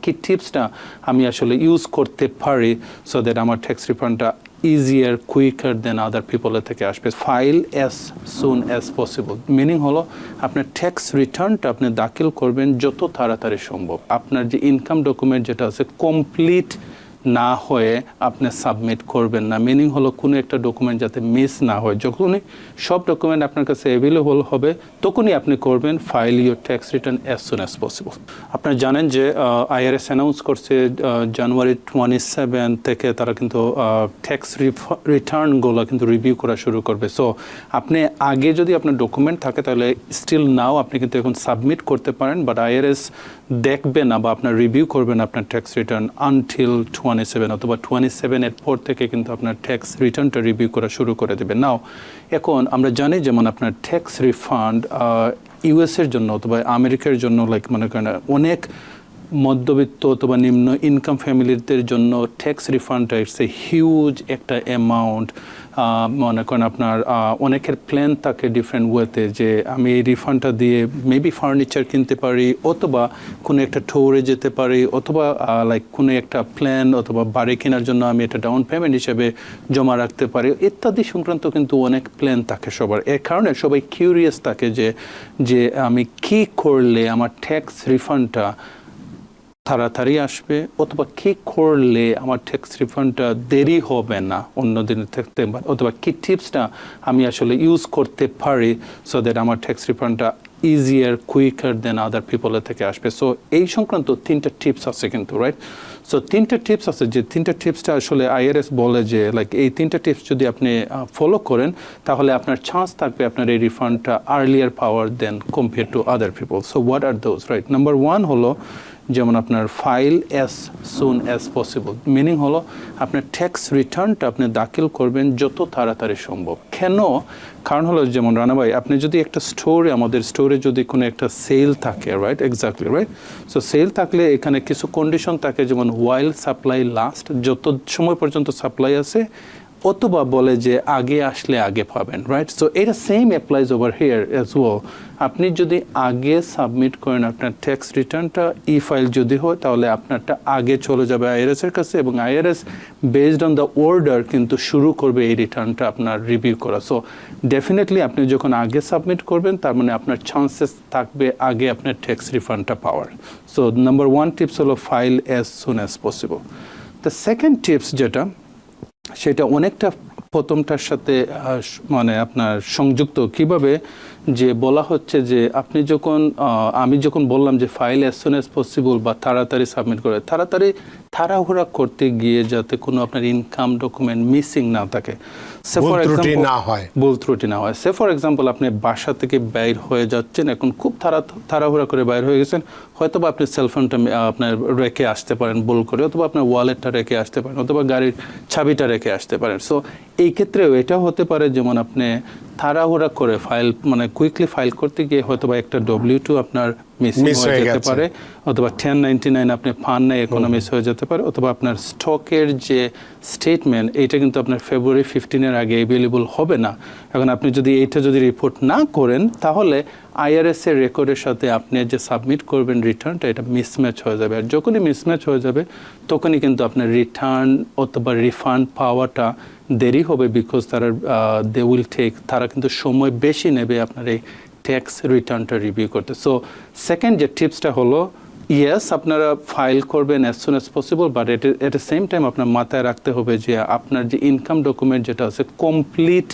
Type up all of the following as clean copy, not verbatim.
কি টিপসটা আমি আসলে ইউজ করতে পারি সো দ্যাট আমার ট্যাক্স রিফান্ডটা ইজিয়ার কুইকার দেন আদার পিপলের থেকে আসবে। File as soon as possible meaning হলো আপনার ট্যাক্স রিটার্নটা আপনি দাখিল করবেন যত তাড়াতাড়ি সম্ভব। আপনার যে ইনকাম ডকুমেন্ট যেটা আছে কমপ্লিট না হয়ে আপনি সাবমিট করবেন না। মিনিং হলো কোনো একটা ডকুমেন্ট যাতে মিস না হয়। যখনই সব ডকুমেন্ট আপনার কাছে অ্যাভেলেবল হবে তখনই আপনি করবেন file your tax return as soon as possible. আপনারা জানেন যে আইআরএস অ্যানাউন্স করছে জানুয়ারি 27 থেকে তারা কিন্তু ট্যাক্স রিটার্নগুলো কিন্তু রিভিউ করা শুরু করবে। সো আপনি আগে যদি আপনার ডকুমেন্ট থাকে তাহলে স্টিল নাও আপনি কিন্তু এখন সাবমিট করতে পারেন, বাট আইআরএস দেখবে না বা আপনার রিভিউ করবেন আপনার ট্যাক্স রিটার্ন আনটিল 27 অথবা 27 এর পর থেকে কিন্তু আপনার ট্যাক্স রিটার্নটা রিভিউ করা শুরু করে দেবে। নাও এখন আমরা জানি যেমন আপনার ট্যাক্স রিফান্ড ইউএসের জন্য অথবা আমেরিকার জন্য লাইক মনে করেন অনেক মধ্যবিত্ত অথবা নিম্ন ইনকাম ফ্যামিলিদের জন্য ট্যাক্স রিফান্ডটা ইটস এ হিউজ একটা অ্যামাউন্ট। মনে করেন আপনার অনেকের প্ল্যান থাকে ডিফারেন্ট ওয়েতে যে আমি এই রিফান্ডটা দিয়ে মেবি ফার্নিচার কিনতে পারি অথবা কোনো একটা ট্যুরে যেতে পারি অথবা লাইক কোনো একটা প্ল্যান অথবা বাড়ি কেনার জন্য আমি এটা ডাউন পেমেন্ট হিসেবে জমা রাখতে পারি ইত্যাদি সংক্রান্ত কিন্তু অনেক প্ল্যান থাকে সবার। এর কারণে সবাই কিউরিয়াস থাকে যে আমি কি করলে আমার ট্যাক্স রিফান্ডটা তাড়াতাড়ি আসবে অথবা কী করলে আমার ট্যাক্স রিফান্ডটা দেরি হবে না অন্য দিনের থাকতে, অথবা কী টিপসটা আমি আসলে ইউজ করতে পারি সো দ্যাট আমার ট্যাক্স রিফান্ডটা ইজিয়ার কুইকার দেন আদার পিপলের থেকে আসবে। সো এই সংক্রান্ত 3টা টিপস আছে কিন্তু, রাইট? সো 3টা টিপস আছে, যে 3টা টিপসটা আসলে আইআরএস বলে যে লাইক এই 3টা টিপস যদি আপনি ফলো করেন তাহলে আপনার চান্স থাকবে আপনার এই রিফান্ডটা আর্লিয়ার পাওয়ার then compare to other people. So what are those, right? Number 1 হলো যেমন আপনার file as soon as possible meaning হলো আপনার ট্যাক্স রিটার্নটা আপনি দাখিল করবেন যত তাড়াতাড়ি সম্ভব। কেন? কারণ হলো যেমন রানা ভাই আপনি যদি একটা স্টোরে, আমাদের স্টোরে যদি কোনো একটা সেল থাকে, right, exactly right, so cell থাকলে এখানে কিছু কন্ডিশন থাকে যেমন ওয়াইল সাপ্লাই লাস্ট, যত সময় পর্যন্ত সাপ্লাই আছে, অথবা বলে যে আগে আসলে আগে পাবেন, রাইট? সো এটা same applies over here as well. আপনি যদি আগে সাবমিট করেন আপনার ট্যাক্স রিটার্নটা ই ফাইল যদি হয় তাহলে আপনারটা আগে চলে যাবে আইআরএসের কাছে এবং IRS based on the order কিন্তু শুরু করবে এই রিটার্নটা আপনার রিভিউ করা। সো ডেফিনেটলি আপনি যখন আগে সাবমিট করবেন তার মানে আপনার চান্সেস থাকবে আগে আপনার ট্যাক্স রিফান্ডটা পাওয়ার। সো নাম্বার 1 টিপস হলো file as soon as possible. The second tips যেটা সেটা অনেকটা প্রথমটার সাথে মানে আপনার সংযুক্ত। কিভাবে? যে বলা হচ্ছে যে আপনি যখন আমি যখন বললাম যে file as soon as possible বা তাড়াতাড়ি সাবমিট করে, তাড়াহুড়া করতে গিয়ে যাতে কোনো আপনার ইনকাম ডকুমেন্ট মিসিং না থাকে, ভুল ত্রুটি না হয়। সে ফর এক্সাম্পল আপনি বাসা থেকে বাইর হয়ে যাচ্ছেন, এখন খুব তাড়াহুড়া করে বাইর হয়ে গেছেন, হয়তো বা আপনি সেলফোনটা আপনার রেখে আসতে পারেন ভুল করে, অথবা আপনার ওয়ালেটটা রেখে আসতে পারেন, অথবা গাড়ির চাবিটা রেখে আসতে পারেন। সো এই ক্ষেত্রেও এটা হতে পারে যেমন আপনি তাড়াহুড়া করে ফাইল মানে কুইকলি ফাইল করতে গিয়ে হয়তো বা একটা W2 আপনার মিসিং হয়ে যেতে পারে, অথবা 1099 আপনি পান নাই এখনো মিস হয়ে যেতে পারে, অথবা আপনার স্টকের যে স্টেটমেন্ট এইটা কিন্তু আপনার ফেব্রুয়ারি 15 আগে অ্যাভেলেবল হবে না। এখন আপনি যদি এইটা রিপোর্ট না করেন তাহলে আইআরএস এর রেকর্ডের সাথে আপনি যে সাবমিট করবেন রিটার্নটা এটা মিসম্যাচ হয়ে যাবে। আর যখনই মিসম্যাচ হয়ে যাবে তখনই কিন্তু আপনার রিটার্ন অথবা রিফান্ড পাওয়াটা দেরি হবে, বিকজ তারা কিন্তু সময় বেশি নেবে আপনার এই ট্যাক্স রিটার্নটা রিভিউ করতে। সো সেকেন্ড যে টিপসটা হলো ইয়েস আপনারা ফাইল করবেন as soon as possible, but at the same time আপনার মাথায় রাখতে হবে যে আপনার যে ইনকাম ডকুমেন্ট যেটা আছে কমপ্লিট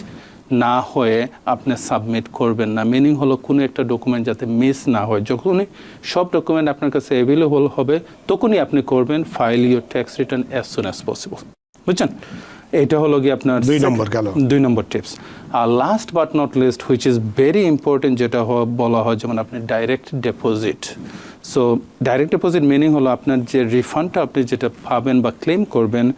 না হয়ে আপনি সাবমিট করবেন না। মিনিং হলো কোনো একটা ডকুমেন্ট যাতে মিস না হয়। যখনই সব ডকুমেন্ট আপনার কাছে অ্যাভেলেবল হবে তখনই আপনি করবেন file your tax return as soon as possible. বুঝছেন? এটা হলো কি আপনার 2 নম্বর টিপস। আর last but not least which is very important, যেটা বলা হয় যেমন আপনি direct deposit. So direct deposit meaning হলো আপনার যে রিফান্ডটা আপনি যেটা পাবেন বা ক্লেম করবেন,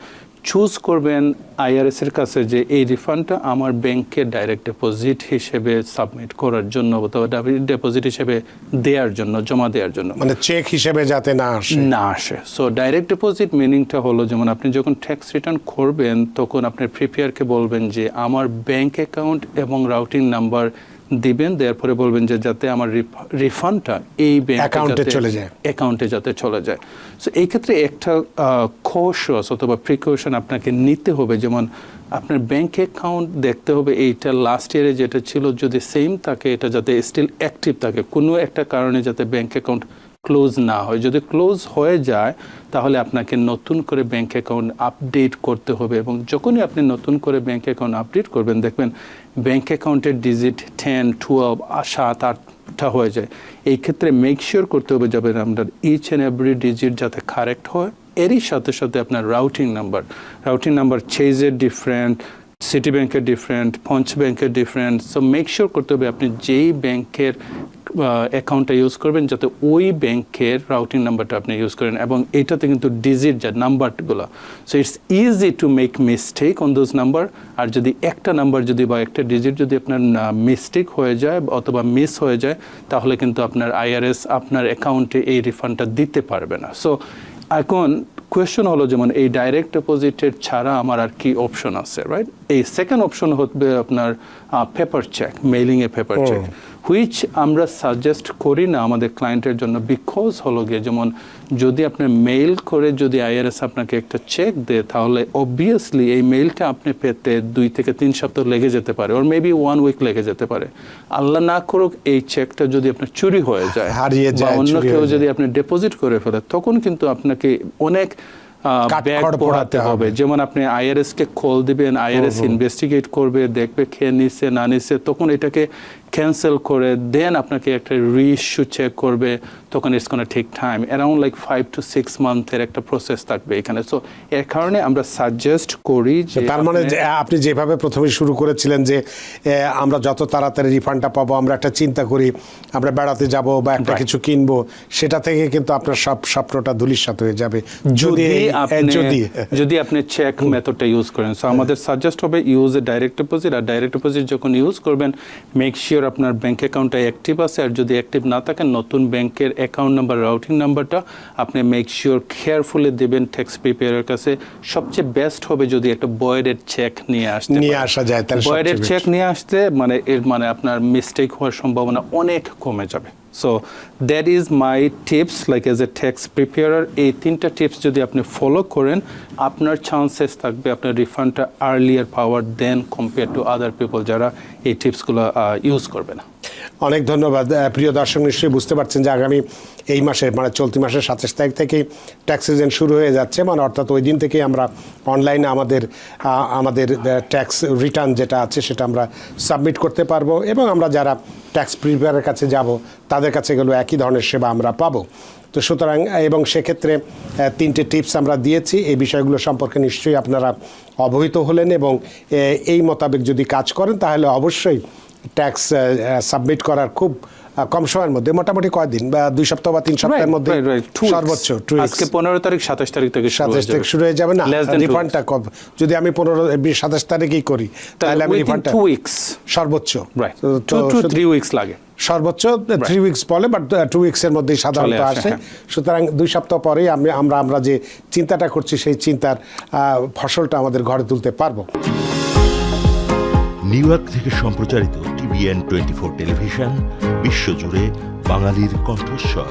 চুজ করবেন আইআরএসের কাছে যে এই রিফান্ডটা আমার ব্যাংকে ডাইরেক্ট ডিপোজিট হিসেবে সাবমিট করার জন্য অথবা ডিপোজিট হিসেবে দেওয়ার জন্য, জমা দেওয়ার জন্য, মানে চেক হিসেবে যাতে না আসে। সো ডাইরেক্ট ডিপোজিট মিনিংটা হলো যেমন আপনি যখন ট্যাক্স রিটার্ন করবেন তখন আপনার প্রিপেয়ারকে বলবেন যে আমার ব্যাংক অ্যাকাউন্ট এবং রাউটিং নাম্বার দিবেন, দেওয়ার পরে বলবেন যে যাতে আমার রিফান্ডটা এই অ্যাকাউন্টে চলে যায়, অ্যাকাউন্টে যাতে চলে যায়। সো এই ক্ষেত্রে একটা কৌশল অথবা প্রিকশন আপনাকে নিতে হবে, যেমন আপনার ব্যাংক অ্যাকাউন্ট দেখতে হবে এইটা লাস্ট ইয়ারে যেটা ছিল যদি সেম থাকে, এটা যাতে স্টিল অ্যাক্টিভ থাকে, কোনো একটা কারণে যাতে ব্যাংক অ্যাকাউন্ট ক্লোজ না হয়। যদি ক্লোজ হয়ে যায় তাহলে আপনাকে নতুন করে ব্যাংক অ্যাকাউন্ট আপডেট করতে হবে, এবং যখনই আপনি নতুন করে ব্যাংক অ্যাকাউন্ট আপডেট করবেন দেখবেন ব্যাংক অ্যাকাউন্টের ডিজিট 10, 12, 7, 8টা হয়ে যায়। এই ক্ষেত্রে মেক শিওর করতে হবে যাবে আপনার ইচ অ্যান্ড এভরি ডিজিট যাতে কারেক্ট হয়। এরই সাথে সাথে আপনার রাউটিং নাম্বার চেজের ডিফারেন্ট, সিটি ব্যাংকের ডিফারেন্ট, পঞ্চ ব্যাংকের ডিফারেন্ট। সো মেক শিওর করতে হবে আপনি যেই ব্যাংকের অ্যাকাউন্টটা ইউজ করবেন যাতে ওই ব্যাংকের রাউটিং নাম্বারটা আপনি ইউজ করেন, এবং এইটাতে কিন্তু ডিজিট যা নাম্বারগুলো, so it's easy to make mistake on those number. আর যদি একটা নাম্বার যদি বা একটা ডিজিট যদি আপনার মিস্টেক হয়ে যায় অথবা মিস হয়ে যায় তাহলে কিন্তু আপনার IRS আপনার অ্যাকাউন্টে এই রিফান্ডটা দিতে পারবে না। সো এখন কোয়েশ্চন হলো যেমন এই ডাইরেক্ট ডিপোজিটের ছাড়া আমার আর কি অপশন আছে, রাইট? এই সেকেন্ড অপশন হবে আপনার পেপার চেক, মেইলিংয়ে পেপার চেক, হুইচ আমরা সাজেস্ট করি না আমাদের ক্লায়েন্টের জন্য। বিকজ হলো গিয়ে যেমন যদি আপনি মেইল করে যদি IRS আপনাকে একটা চেক দেয় তাহলে অবভিয়াসলি এই মেইলটা আপনি পেতে 2 থেকে 3 সপ্তাহ লেগে যেতে পারে, ওর মেবি 1 উইক লেগে যেতে পারে। আল্লাহ না করুক এই চেকটা যদি আপনার চুরি হয়ে যায়, হারিয়ে যায়, বা অন্য কেউ যদি আপনি ডিপোজিট করে ফেলে, তখন কিন্তু আপনাকে অনেক ব্যাগ পড়াতে হবে। যেমন আপনি IRS কে কল দিবেন, IRS ইনভেস্টিগেট করবে, দেখবে খেয়ে নিছে না নিছে, তখন এটাকে ক্যান্সেল করে দেন আপনাকে একটা রিইস্যু চেক করবে, তখন it's gonna take time, around like 5 to 6 মান্থের একটা প্রসেস থাকবে এখানে। সো এর কারণে আমরা সাজেস্ট করি যে তার মানে আপনি যেভাবে প্রথমে শুরু করেছিলেন যে আমরা যত তাড়াতাড়ি রিফান্ডটা পাবো, আমরা একটা চিন্তা করি আমরা বেড়াতে যাব বা একটা কিছু কিনবো, সেটা থেকে কিন্তু আপনার সব স্বপ্নটা ধূলিসাৎ হয়ে যাবে যদি আপনি চেক মেথডটা ইউজ করেন। সো আমাদের সাজেস্ট হবে ইউজ এ ডাইরেক্ট ডিপোজিট। আর ডাইরেক্ট ডিপোজিট যখন ইউজ করবেন মেক শিওর আপনার ব্যাংক অ্যাকাউন্টটা অ্যাক্টিভ আছে, আর যদি অ্যাক্টিভ না থাকে নতুন ব্যাংকের অ্যাকাউন্ট নাম্বার, রাউটিং নাম্বারটা আপনি মেক শিওর কেয়ারফুলি দেবেন ট্যাক্স প্রিপেয়ারের কাছে। সবচেয়ে বেস্ট হবে যদি একটা বয়েডের চেক নিয়ে আসা যায়, বয়েডের চেক নিয়ে আসতে মানে আপনার মিস্টেক হওয়ার সম্ভাবনা অনেক কমে যাবে। So that is my tips like as a tax preparer. এই 3টা টিপস যদি আপনি ফলো করেন আপনার চান্সেস থাকবে আপনার রিফান্ডটা আর্লিয়ার পাওয়ার then compare to other people যারা এই টিপসগুলো ইউজ করবে না। অনেক ধন্যবাদ। প্রিয় দর্শক নিশ্চয়ই বুঝতে পারছেন যে আগামী এই মাসে মানে চলতি মাসের 27 তারিখ থেকেই ট্যাক্স সিজন শুরু হয়ে যাচ্ছে, মানে অর্থাৎ ওই দিন থেকেই আমরা অনলাইনে আমাদের ট্যাক্স রিটার্ন যেটা আছে সেটা আমরা সাবমিট করতে পারবো, এবং আমরা যারা ট্যাক্স প্রিপেয়ারের কাছে যাব তাদের কাছে এগুলো একই ধরনের সেবা আমরা পাবো। তো সুতরাং এবং সেক্ষেত্রে 3টে টিপস আমরা দিয়েছি, এই বিষয়গুলো সম্পর্কে নিশ্চয়ই আপনারা অবহিত হলেন, এবং এই মোতাবেক যদি কাজ করেন তাহলে অবশ্যই ট্যাক্স সাবমিট করার খুব কম সময়ের মধ্যে, মোটামুটি কয়দিন বা 2 সপ্তাহ বা 3 সপ্তাহের মধ্যে সর্বোচ্চ আজকে 15 তারিখ 27 তারিখ থেকে শুরু হয়ে যাবে না রিফান্ডটা। রিফান্ডটা 27 তারিখেই করি তাহলে আমি রিফান্ডটা 2 উইকস সর্বোচ্চ 2 to 3 উইকস লাগে, সর্বোচ্চ 3 উইকস বলে, বাট 2 উইকসের মধ্যেই সাধারণত আসে। সুতরাং 2 সপ্তাহ পরেই আমরা যে চিন্তাটা করছি সেই চিন্তার ফসলটা আমাদের ঘরে তুলতে পারবো। নিউ ইয়র্ক থেকে সম্প্রচারিত TVN 24 টেলিভিশন বিশ্বজুড়ে বাঙালির কণ্ঠস্বর।